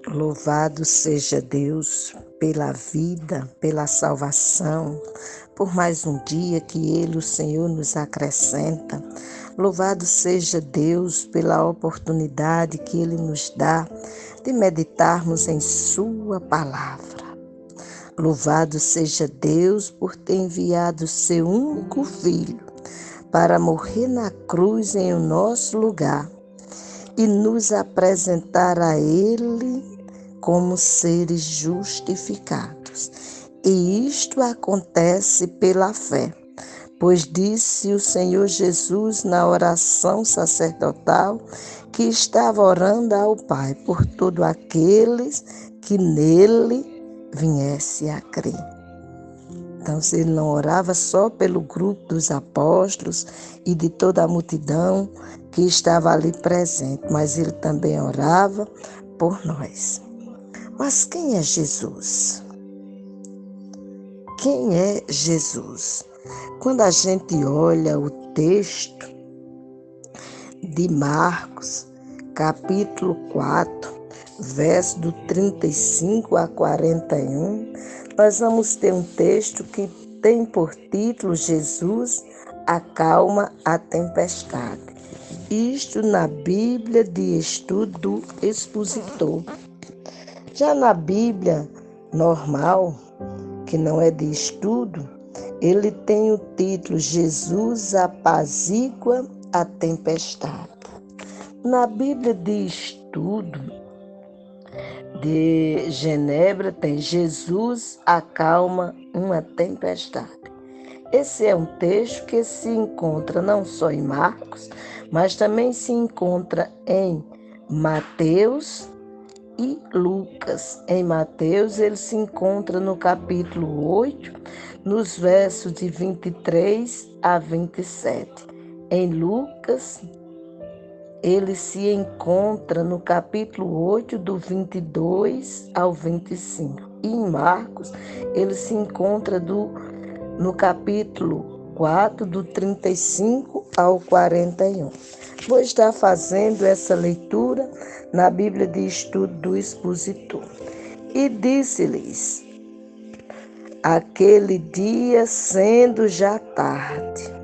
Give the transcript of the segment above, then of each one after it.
Louvado seja Deus pela vida, pela salvação, por mais um dia que Ele, o Senhor, nos acrescenta. Louvado seja Deus pela oportunidade que Ele nos dá de meditarmos em Sua palavra. Louvado seja Deus por ter enviado seu único Filho para morrer na cruz em nosso lugar e nos apresentar a Ele como seres justificados. E isto acontece pela fé, pois disse o Senhor Jesus na oração sacerdotal que estava orando ao Pai por todos aqueles que nele viesse a crer. Então, se ele não orava só pelo grupo dos apóstolos e de toda a multidão que estava ali presente, mas ele também orava por nós. Mas quem é Jesus? Quem é Jesus? Quando a gente olha o texto de Marcos, capítulo 4, verso do 35 a 41, nós vamos ter um texto que tem por título Jesus acalma a tempestade. Isto na Bíblia de Estudo do Expositor. Já na Bíblia normal, que não é de estudo, ele tem o título Jesus apazigua a tempestade. Na Bíblia de estudo de Genebra tem Jesus acalma uma tempestade. Esse é um texto que se encontra não só em Marcos, mas também se encontra em Mateus e Lucas. Em Mateus, ele se encontra no capítulo 8, nos versos de 23 a 27. Em Lucas, ele se encontra no capítulo 8, do 22 ao 25. E em Marcos, ele se encontra no capítulo 4, do 35 ao 41. Vou estar fazendo essa leitura na Bíblia de Estudo do Expositor. E disse-lhes, aquele dia sendo já tarde,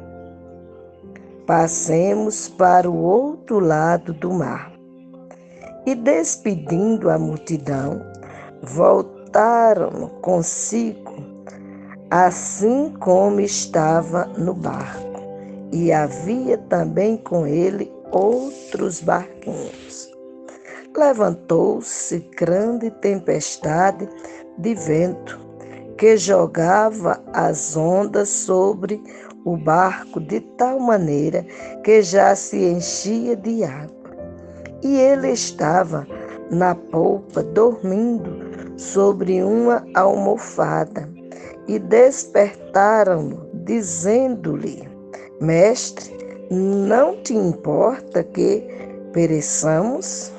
passemos para o outro lado do mar. E despedindo a multidão, voltaram consigo, assim como estava no barco. E havia também com ele outros barquinhos. Levantou-se grande tempestade de vento, que jogava as ondas sobre o barco de tal maneira que já se enchia de água. E ele estava na polpa, dormindo sobre uma almofada. E despertaram-no, dizendo-lhe, Mestre, não te importa que pereçamos?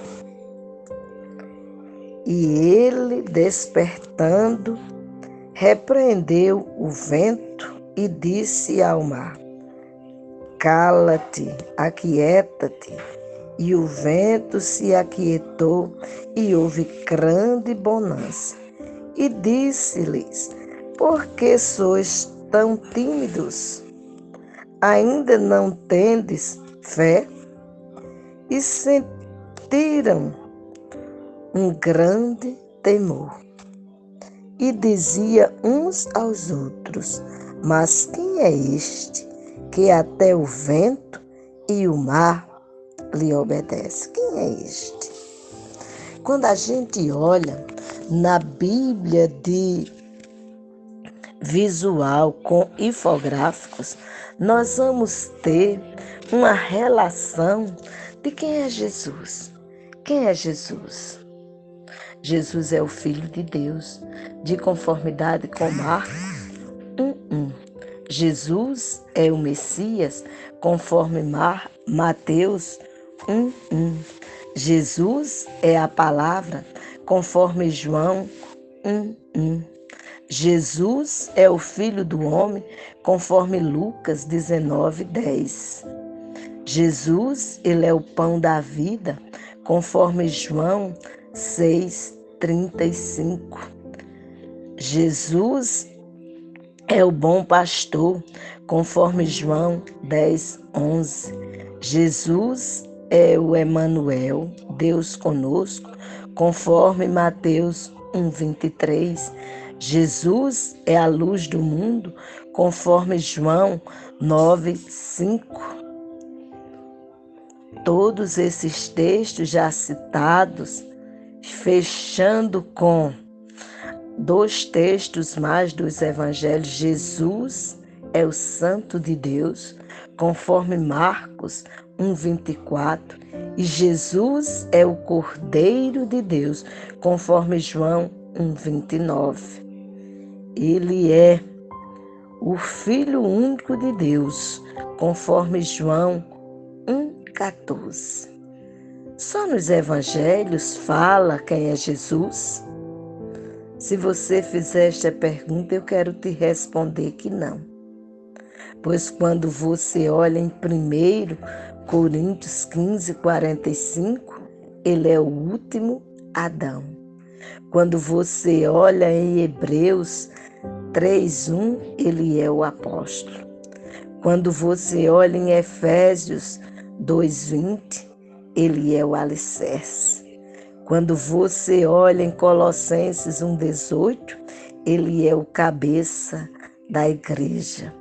E ele, despertando, repreendeu o vento e disse ao mar, cala-te, aquieta-te. E o vento se aquietou e houve grande bonança. E disse-lhes, por que sois tão tímidos? Ainda não tendes fé? E sentiram um grande temor. E dizia uns aos outros, mas quem é este que até o vento e o mar lhe obedece? Quem é este? Quando a gente olha na Bíblia de visual com infográficos, nós vamos ter uma relação de quem é Jesus. Quem é Jesus? Jesus é o Filho de Deus, de conformidade com Marcos 1:1. Jesus é o Messias, conforme Mateus 1:1. Jesus é a palavra, conforme João 1:1. Jesus é o Filho do homem, conforme Lucas 19:10. Jesus, ele é o pão da vida, conforme João 6:35. Jesus é o bom pastor, conforme João 10:11. Jesus é o Emanuel, Deus conosco, conforme Mateus 1:23. Jesus é a luz do mundo, conforme João 9:5. Todos esses textos já citados, fechando com 2 textos mais dos evangelhos. Jesus é o Santo de Deus, conforme Marcos 1:24, e Jesus é o Cordeiro de Deus, conforme João 1:29. Ele é o Filho único de Deus, conforme João 1:14. Só nos evangelhos fala quem é Jesus? Se você fizer esta pergunta, eu quero te responder que não. Pois quando você olha em 1 Coríntios 15:45, ele é o último Adão. Quando você olha em Hebreus 3:1, ele é o apóstolo. Quando você olha em Efésios 2:20, ele é o alicerce. Quando você olha em Colossenses 1:18, ele é o cabeça da igreja.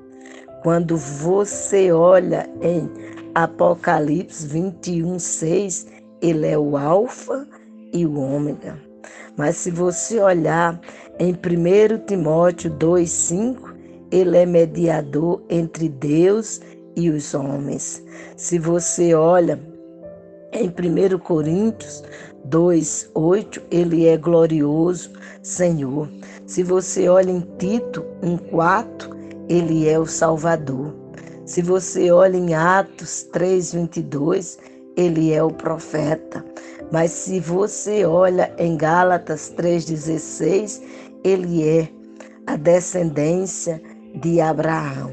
Quando você olha em Apocalipse 21:6, ele é o alfa e o ômega. Mas se você olhar em 1 Timóteo 2:5, ele é mediador entre Deus e os homens. Se você olha em 1 Coríntios 2:8, ele é glorioso Senhor. Se você olha em Tito 1:4, ele é o Salvador. Se você olha em Atos 3:22, ele é o profeta. Mas se você olha em Gálatas 3:16, ele é a descendência de Abraão.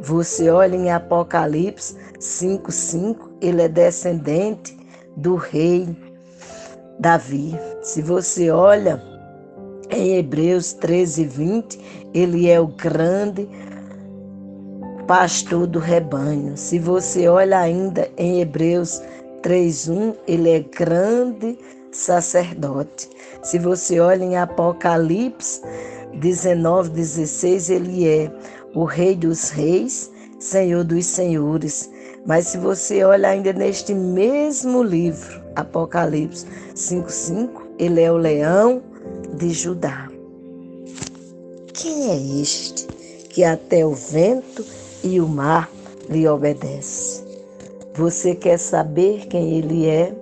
Você olha em Apocalipse 5:5, ele é descendente do rei Davi. Se você olha em Hebreus 13:20, ele é o grande pastor do rebanho. Se você olha ainda em Hebreus 3:1, ele é grande sacerdote. Se você olha em Apocalipse 19:16, ele é o Rei dos Reis, Senhor dos Senhores. Mas se você olha ainda neste mesmo livro, Apocalipse 5:5, ele é o leão de Judá. Quem é este que até o vento e o mar lhe obedecem? Você quer saber quem ele é?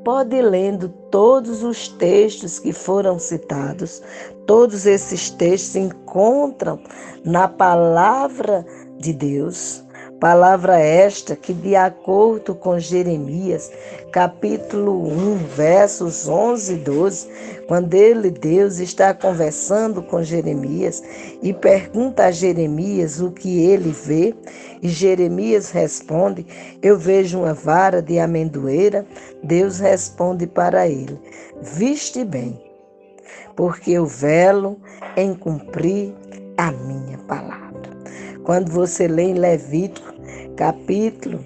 Pode ir lendo todos os textos que foram citados. Todos esses textos se encontram na palavra de Deus. Palavra esta que, de acordo com Jeremias, capítulo 1, versos 11 e 12, quando Deus está conversando com Jeremias e pergunta a Jeremias o que ele vê, e Jeremias responde: eu vejo uma vara de amendoeira. Deus responde para ele: viste bem, porque eu velo em cumprir a minha palavra. Quando você lê em Levítico, capítulo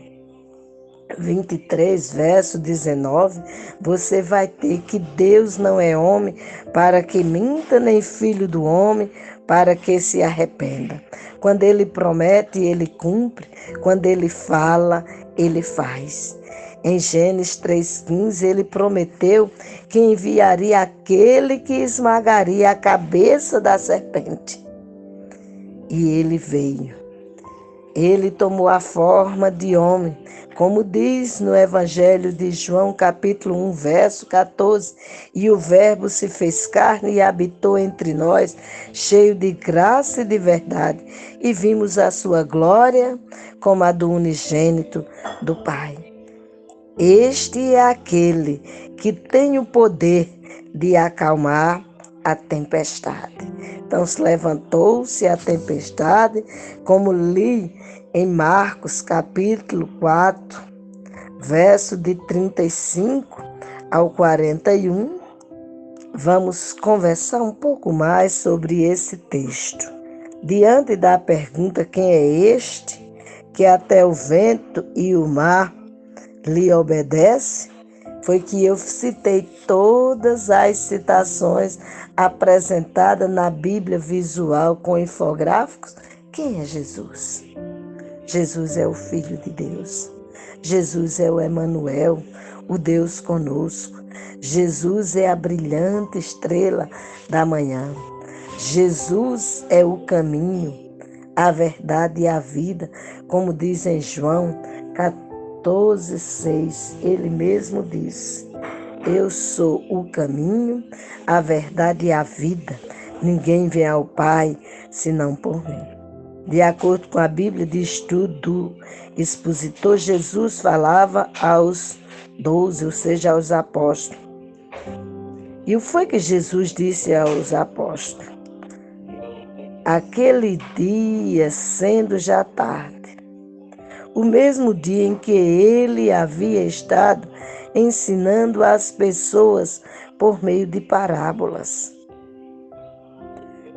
23, verso 19, você vai ter que Deus não é homem para que minta, nem filho do homem para que se arrependa. Quando ele promete, ele cumpre. Quando ele fala, ele faz. Em Gênesis 3:15, ele prometeu que enviaria aquele que esmagaria a cabeça da serpente. E ele veio. Ele tomou a forma de homem, como diz no Evangelho de João, capítulo 1, verso 14. E o Verbo se fez carne e habitou entre nós, cheio de graça e de verdade. E vimos a sua glória como a do unigênito do Pai. Este é aquele que tem o poder de acalmar a tempestade. Então se levantou-se a tempestade, como li em Marcos capítulo 4, verso de 35 ao 41, vamos conversar um pouco mais sobre esse texto. Diante da pergunta quem é este, que até o vento e o mar lhe obedecem, foi que eu citei todas as citações apresentadas na Bíblia visual com infográficos. Quem é Jesus? Jesus é o Filho de Deus. Jesus é o Emanuel, o Deus conosco. Jesus é a brilhante estrela da manhã. Jesus é o caminho, a verdade e a vida, como diz em João 14:6. Ele mesmo disse: eu sou o caminho, a verdade e a vida. Ninguém vem ao Pai senão por mim. De acordo com a Bíblia de Estudo do Expositor, Jesus falava aos 12, ou seja, aos apóstolos. E o que foi que Jesus disse aos apóstolos? Aquele dia, sendo já tarde, o mesmo dia em que ele havia estado ensinando as pessoas por meio de parábolas,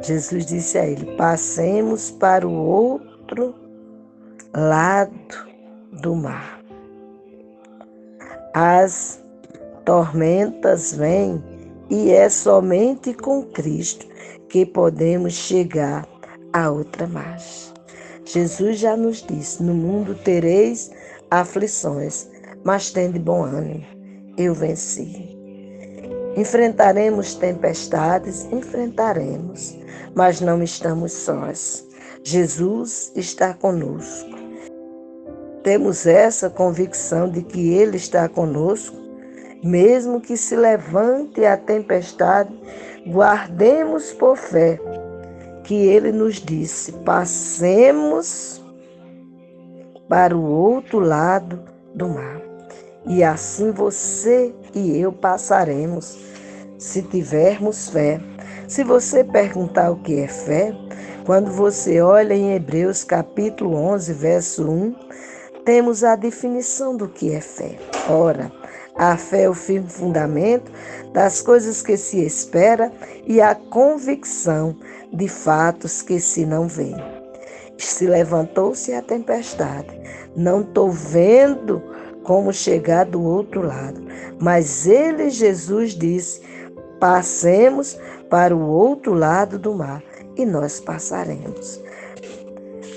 Jesus disse a ele: passemos para o outro lado do mar. As tormentas vêm e é somente com Cristo que podemos chegar à outra margem. Jesus já nos disse: no mundo tereis aflições, mas tende bom ânimo, eu venci. Enfrentaremos tempestades, enfrentaremos, mas não estamos sós. Jesus está conosco. Temos essa convicção de que Ele está conosco, mesmo que se levante a tempestade, guardemos por fé que Ele nos disse: passemos para o outro lado do mar. E assim você e eu passaremos, se tivermos fé. Se você perguntar o que é fé, quando você olha em Hebreus capítulo 11, verso 1, temos a definição do que é fé. Ora, a fé é o firme fundamento das coisas que se espera e a convicção de fatos que se não vê. Se levantou-se a tempestade. Não estou vendo como chegar do outro lado. Mas ele, Jesus, disse: passemos para o outro lado do mar, e nós passaremos.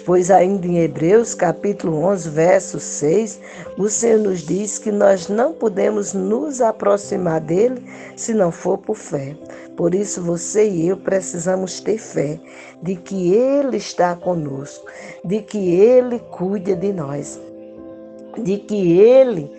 Pois ainda em Hebreus capítulo 11, verso 6, o Senhor nos diz que nós não podemos nos aproximar dele se não for por fé. Por isso você e eu precisamos ter fé de que ele está conosco, de que ele cuida de nós, de que ele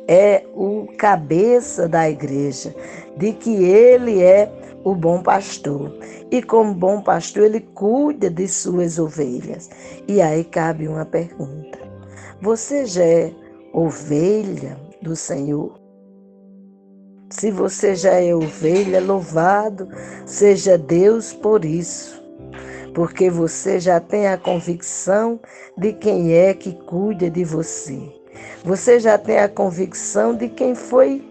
é o cabeça da igreja, de que ele é o bom pastor. E como bom pastor, ele cuida de suas ovelhas. E aí cabe uma pergunta: você já é ovelha do Senhor? Se você já é ovelha, louvado seja Deus por isso, porque você já tem a convicção de quem é que cuida de você. Você já tem a convicção de quem foi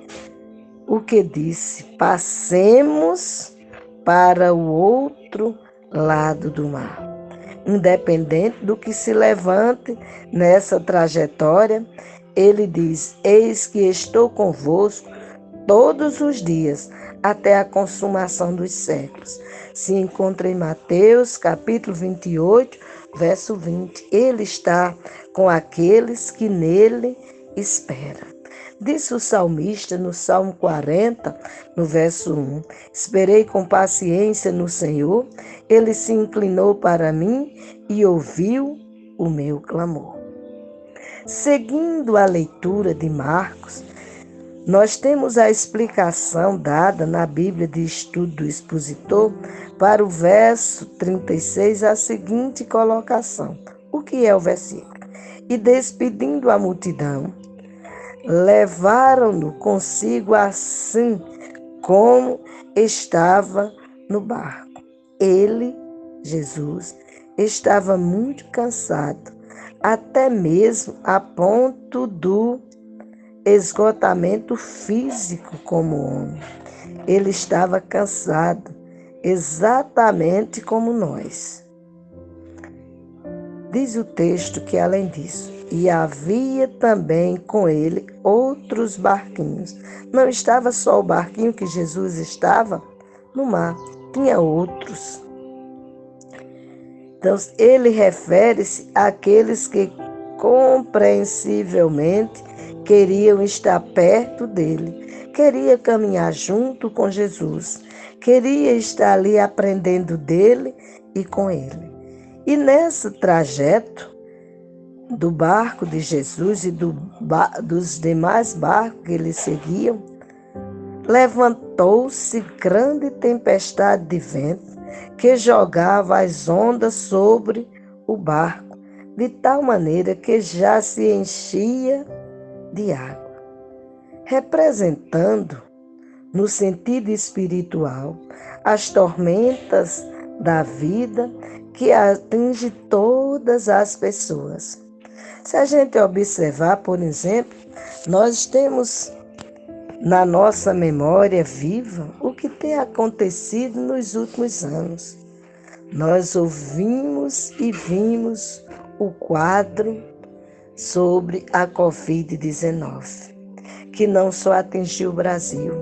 o que disse: passemos para o outro lado do mar. Independente do que se levante nessa trajetória, ele diz: eis que estou convosco todos os dias, até a consumação dos séculos. Se encontra em Mateus, capítulo 28, verso 20. Ele está com aqueles que nele esperam. Disse o salmista no Salmo 40, no verso 1, esperei com paciência no Senhor, ele se inclinou para mim e ouviu o meu clamor. Seguindo a leitura de Marcos, nós temos a explicação dada na Bíblia de Estudo do Expositor para o verso 36, a seguinte colocação. O que é o versículo? E despedindo a multidão, levaram-no consigo assim como estava no barco. Ele, Jesus, estava muito cansado, até mesmo a ponto do esgotamento físico como homem. Ele estava cansado, exatamente como nós. Diz o texto que, além disso, e havia também com ele outros barquinhos. Não estava só o barquinho que Jesus estava no mar, tinha outros. Então, ele refere-se àqueles que compreensivelmente queriam estar perto dele, queria caminhar junto com Jesus, queria estar ali aprendendo dele e com ele. E nesse trajeto do barco de Jesus e dos demais barcos que eles seguiam, levantou-se grande tempestade de vento que jogava as ondas sobre o barco, de tal maneira que já se enchia de água, representando, no sentido espiritual, as tormentas da vida que atinge todas as pessoas. Se a gente observar, por exemplo, nós temos na nossa memória viva o que tem acontecido nos últimos anos. Nós ouvimos e vimos o quadro sobre a Covid-19, que não só atingiu o Brasil,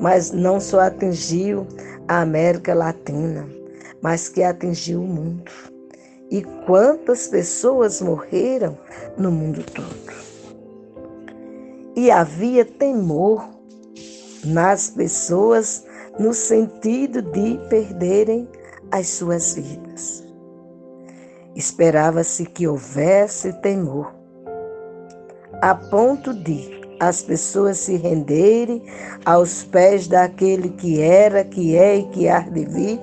mas não só atingiu a América Latina, mas que atingiu o mundo. E quantas pessoas morreram no mundo todo. E havia temor nas pessoas no sentido de perderem as suas vidas. Esperava-se que houvesse temor, a ponto de as pessoas se renderem aos pés daquele que era, que é e que há de vir,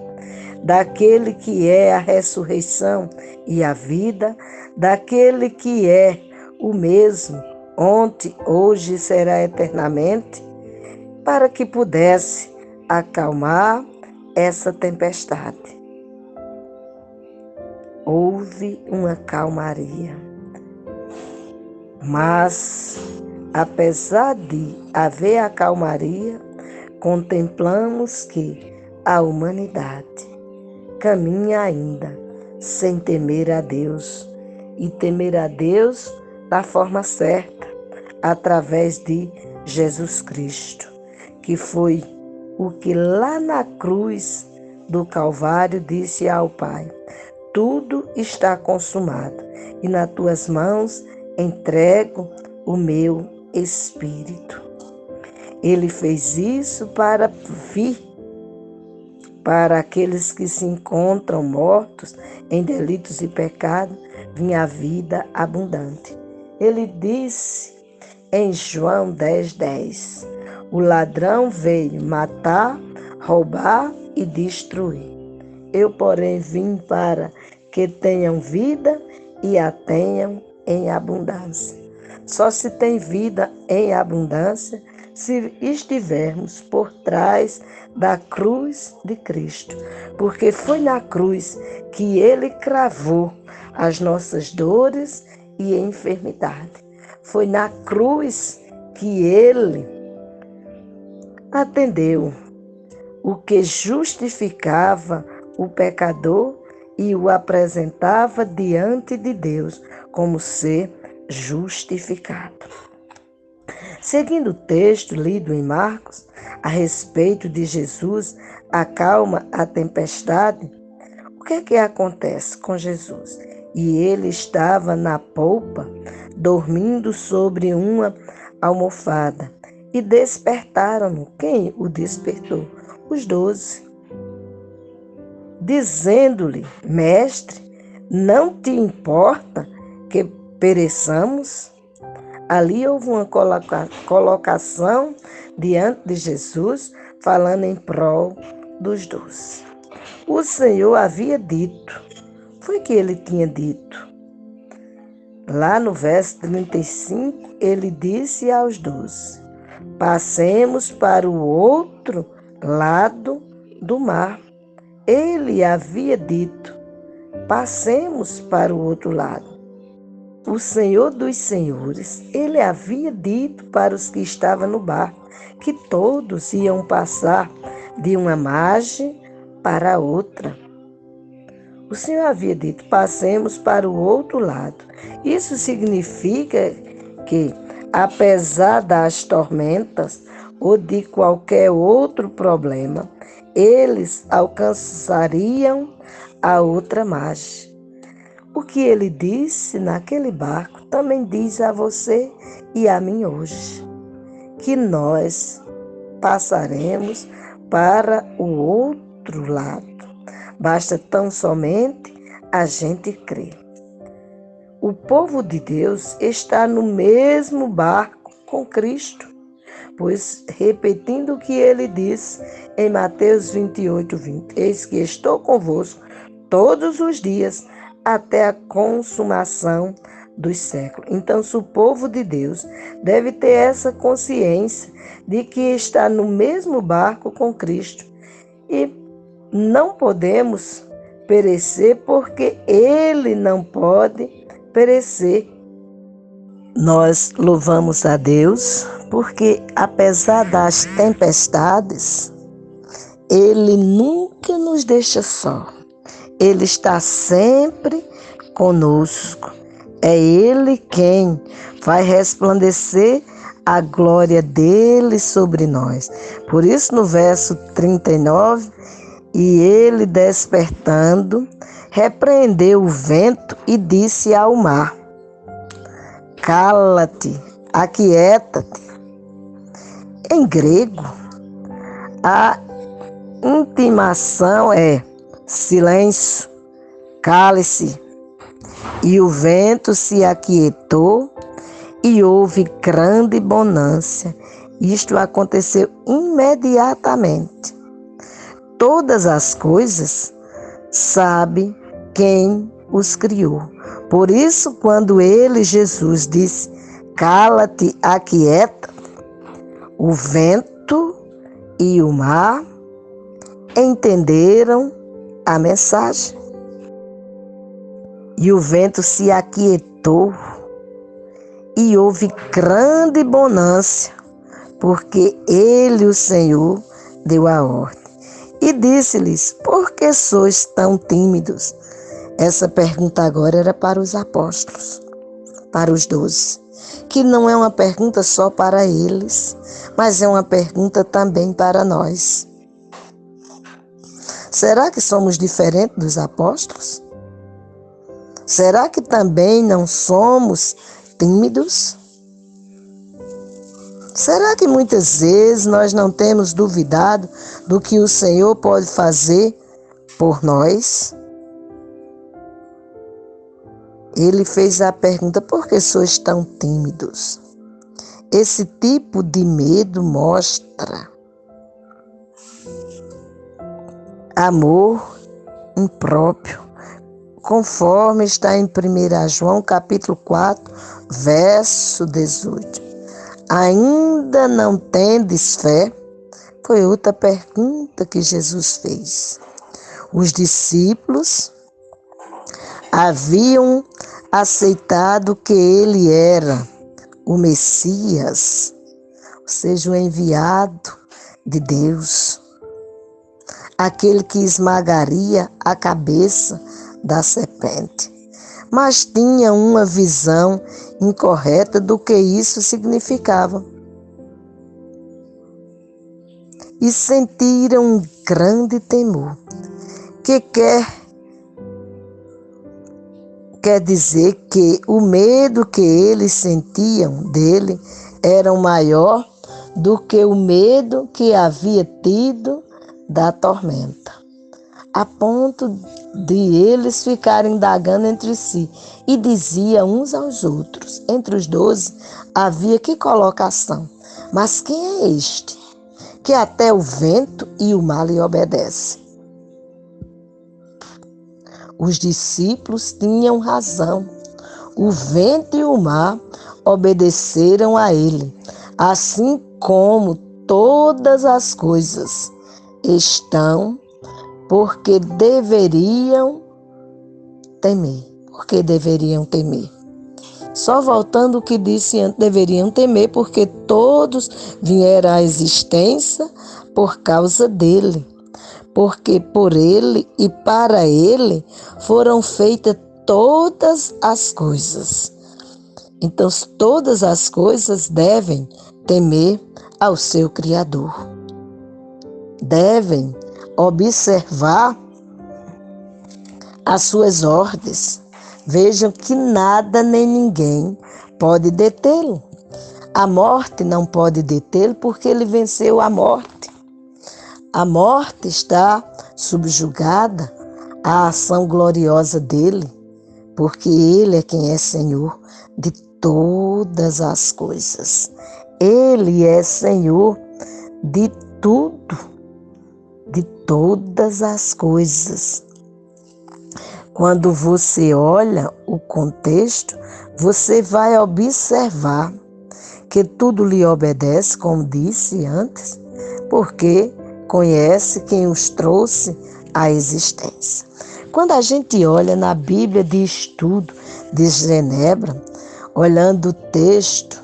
daquele que é a ressurreição e a vida, daquele que é o mesmo, ontem, hoje e será eternamente, para que pudesse acalmar essa tempestade. Houve uma calmaria, mas, apesar de haver a calmaria, contemplamos que a humanidade caminha ainda sem temer a Deus, e temer a Deus da forma certa, através de Jesus Cristo, que foi o que lá na cruz do Calvário disse ao Pai: tudo está consumado, e nas tuas mãos entrego o meu espírito. Ele fez isso para vir para aqueles que se encontram mortos em delitos e pecados, vinha a vida abundante. Ele disse em João 10:10, o ladrão veio matar, roubar e destruir. Eu, porém, vim para que tenham vida e a tenham em abundância. Só se tem vida em abundância se estivermos por trás da cruz de Cristo, porque foi na cruz que Ele cravou as nossas dores e enfermidade. Foi na cruz que Ele atendeu o que justificava o pecador e o apresentava diante de Deus como ser justificado. Seguindo o texto lido em Marcos, a respeito de Jesus acalma a tempestade, o que é que acontece com Jesus? E ele estava na polpa, dormindo sobre uma almofada, e despertaram-no. Quem o despertou? Os 12. Dizendo-lhe: Mestre, não te importa que pereçamos? Ali houve uma colocação diante de Jesus, falando em prol dos 12. O Senhor havia dito, foi que ele tinha dito. Lá no verso 35, ele disse aos 12, passemos para o outro lado do mar. Ele havia dito, passemos para o outro lado. o Senhor dos Senhores, ele havia dito para os que estavam no barco que todos iam passar de uma margem para a outra. O Senhor havia dito, passemos para o outro lado. Isso significa que, apesar das tormentas ou de qualquer outro problema, eles alcançariam a outra margem. O que ele disse naquele barco também diz a você e a mim hoje, que nós passaremos para o outro lado. Basta tão somente a gente crer. O povo de Deus está no mesmo barco com Cristo, pois, repetindo o que ele disse em Mateus 28:20, eis que estou convosco todos os dias até a consumação dos séculos. Então, se o povo de Deus deve ter essa consciência de que está no mesmo barco com Cristo e não podemos perecer porque ele não pode perecer. Nós louvamos a Deus porque, apesar das tempestades, ele nunca nos deixa só. Ele está sempre conosco. É ele quem vai resplandecer a glória dele sobre nós. Por isso, no verso 39, e ele, despertando, repreendeu o vento e disse ao mar: cala-te, aquieta-te. Em grego, a intimação é silêncio, cale-se. E o vento se aquietou e houve grande bonança. Isto aconteceu imediatamente. Todas as coisas sabe quem os criou. Por isso, quando ele, Jesus, disse, cala-te, aquieta, o vento e o mar entenderam a mensagem. E o vento se aquietou e houve grande bonança, porque ele, o Senhor, deu a ordem. E disse-lhes, por que sois tão tímidos? Essa pergunta agora era para os apóstolos, para os 12, que não é uma pergunta só para eles, mas é uma pergunta também para nós. Será que somos diferentes dos apóstolos? Será que também não somos tímidos? Será que muitas vezes nós não temos duvidado do que o Senhor pode fazer por nós? Ele fez a pergunta, por que sois tão tímidos? Esse tipo de medo mostra amor impróprio, conforme está em 1 João capítulo 4, verso 18. Ainda não tendes fé? Foi outra pergunta que Jesus fez. Os discípulos haviam aceitado que ele era o Messias, ou seja, o enviado de Deus, aquele que esmagaria a cabeça da serpente. Mas tinha uma visão incorreta do que isso significava. E sentiram um grande temor, que quer dizer que o medo que eles sentiam dele era maior do que o medo que havia tido da tormenta, a ponto de eles ficarem indagando entre si e diziam uns aos outros. Entre os 12 havia que colocação, mas quem é este que até o vento e o mar lhe obedecem? Os discípulos tinham razão. O vento e o mar obedeceram a ele, assim como todas as coisas estão, porque deveriam temer. Porque deveriam temer. Só voltando o que disse antes, deveriam temer, porque todos vieram à existência por causa dele. Porque por ele e para ele foram feitas todas as coisas. Então, todas as coisas devem temer ao seu Criador. Devem observar as suas ordens. Vejam que nada nem ninguém pode detê-lo. A morte não pode detê-lo porque ele venceu a morte. A morte está subjugada à ação gloriosa dele, porque ele é quem é Senhor de todas as coisas. Ele é Senhor de tudo, de todas as coisas. Quando você olha o contexto, você vai observar que tudo lhe obedece, como disse antes, porque conhece quem os trouxe à existência. Quando a gente olha na Bíblia de Estudo de Genebra, olhando o texto,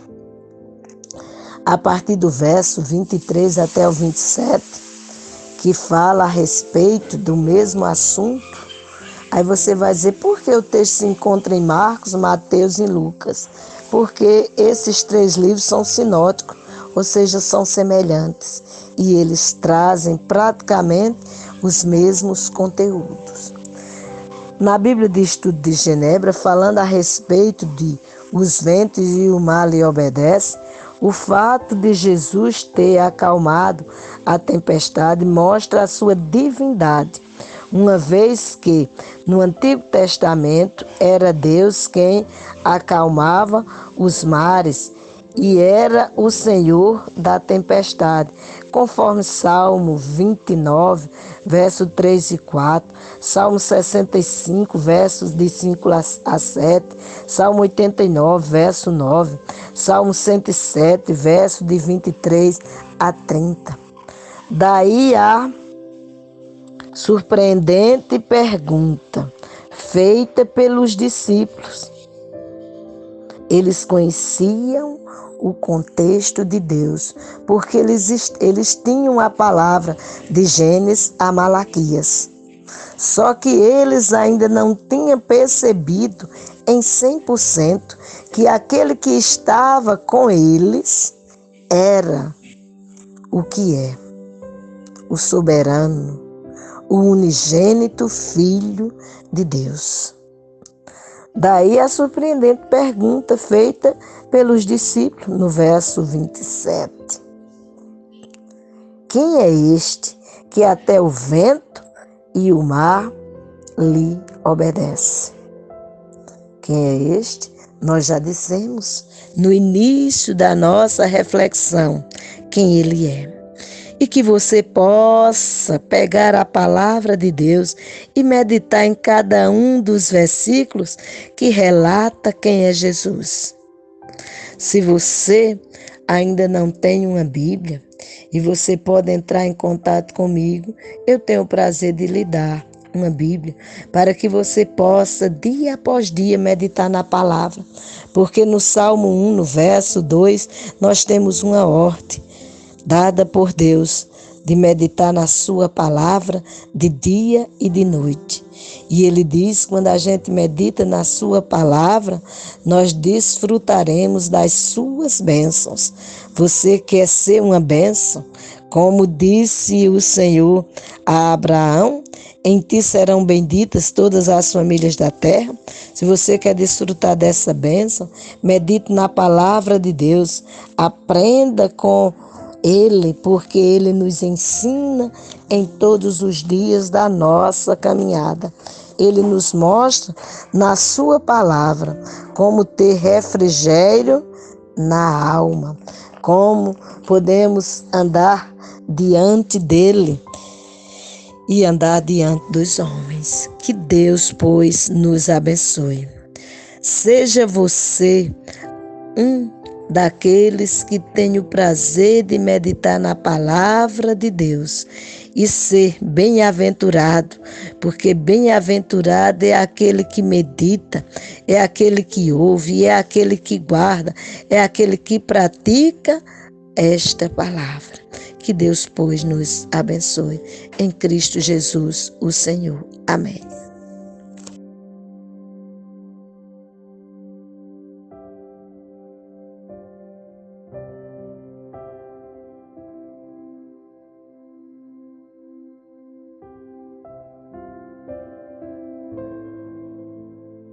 a partir do verso 23 até o 27, que fala a respeito do mesmo assunto, aí você vai dizer, por que o texto se encontra em Marcos, Mateus e Lucas? Porque esses 3 livros são sinóticos, ou seja, são semelhantes, e eles trazem praticamente os mesmos conteúdos. Na Bíblia de Estudo de Genebra, falando a respeito de os ventos e o mar lhe obedecem, o fato de Jesus ter acalmado a tempestade mostra a sua divindade, uma vez que no Antigo Testamento era Deus quem acalmava os mares e era o Senhor da tempestade, conforme Salmo 29, versos 3 e 4, Salmo 65, versos de 5 a 7, Salmo 89, verso 9, Salmo 107, verso de 23 a 30. Daí a surpreendente pergunta feita pelos discípulos. Eles conheciam o contexto de Deus, porque eles tinham a palavra de Gênesis a Malaquias. Só que eles ainda não tinham percebido em 100% que aquele que estava com eles era o que é, o soberano, o unigênito Filho de Deus. Daí a surpreendente pergunta feita pelos discípulos no verso 27. Quem é este que até o vento e o mar lhe obedece? Quem é este? Nós já dissemos no início da nossa reflexão quem ele é. E que você possa pegar a palavra de Deus e meditar em cada um dos versículos que relata quem é Jesus. Se você ainda não tem uma Bíblia e você pode entrar em contato comigo, eu tenho o prazer de lhe dar uma Bíblia para que você possa dia após dia meditar na palavra. Porque no Salmo 1, no verso 2, nós temos uma ordem dada por Deus, de meditar na sua palavra de dia e de noite. E ele diz, quando a gente medita na sua palavra, nós desfrutaremos das suas bênçãos. Você quer ser uma bênção? Como disse o Senhor a Abraão, em ti serão benditas todas as famílias da terra. Se você quer desfrutar dessa bênção, medite na palavra de Deus, aprenda com Ele, porque Ele nos ensina em todos os dias da nossa caminhada. Ele nos mostra na sua palavra como ter refrigério na alma, como podemos andar diante dele e andar diante dos homens. Que Deus, pois, nos abençoe. Seja você daqueles que têm o prazer de meditar na palavra de Deus e ser bem-aventurado, porque bem-aventurado é aquele que medita, é aquele que ouve, é aquele que guarda, é aquele que pratica esta palavra. Que Deus, pois, nos abençoe. Em Cristo Jesus, o Senhor. Amém.